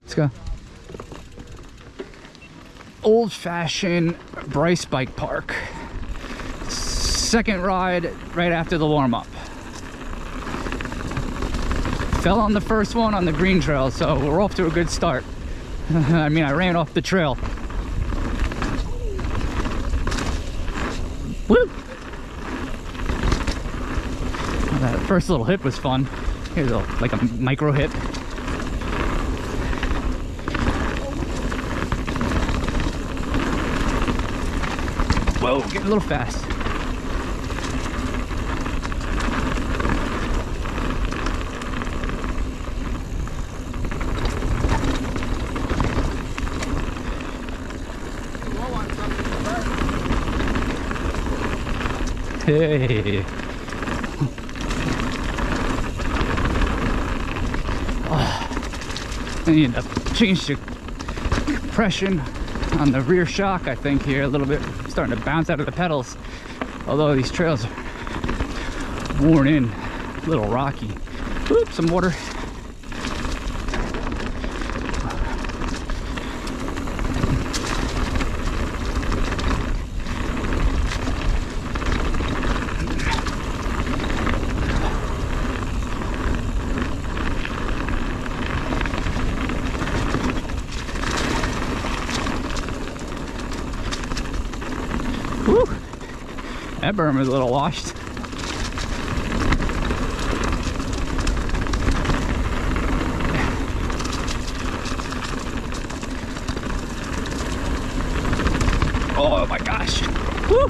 Let's go. Old-fashioned Bryce Bike Park. Second ride right after the warm-up. Fell on the first one on the green trail, so we're off to a good start. I mean, I ran off the trail. Woo! That first little hip was fun. Here's like a micro hip. Whoa, getting a little fast. Hey. Oh, I need to change the compression on the rear shock, I think, here a little bit. Starting to bounce out of the pedals, although these trails are worn in, a little rocky. Oops, some water. Woo! That berm is a little washed. Oh my gosh! Woo!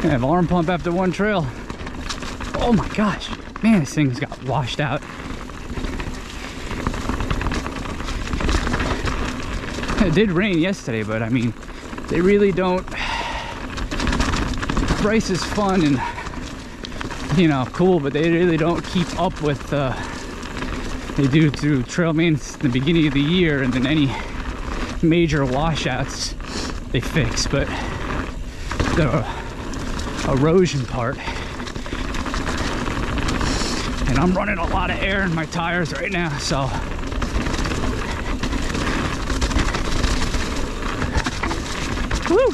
I have arm pump after one trail. Oh my gosh! Man, this thing's got washed out. It did rain yesterday, but I mean, they really don't. Bryce is fun and, you know, cool, but they really don't keep up with they do through trail maintenance in the beginning of the year, and then any major washouts they fix. But the erosion part, and I'm running a lot of air in my tires right now, so woo!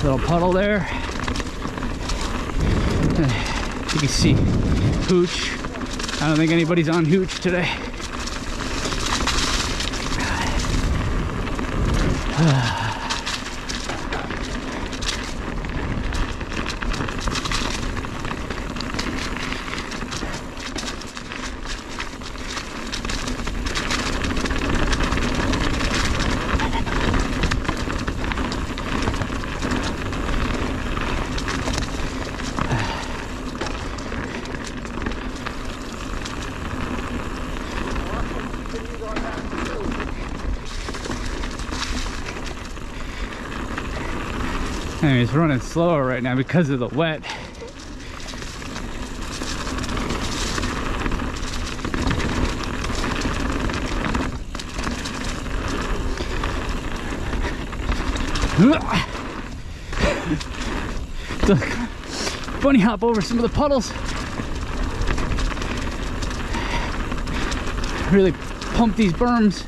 Little puddle there. You can see Hooch. I don't think anybody's on Hooch today. I mean, it's running slower right now because of the wet. Bunny hop over some of the puddles. Really pump these berms.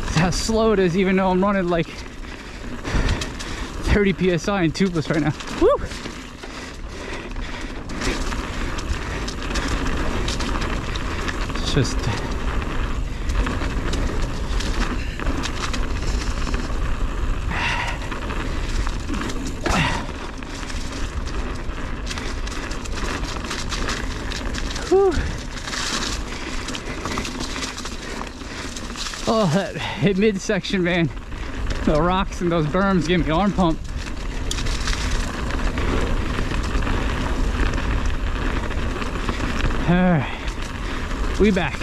That's how slow it is, even though I'm running like 30 psi and tubeless right now. Woo! It's just whew. Oh, that midsection, man. The rocks and those berms give me arm pump. All right, we back.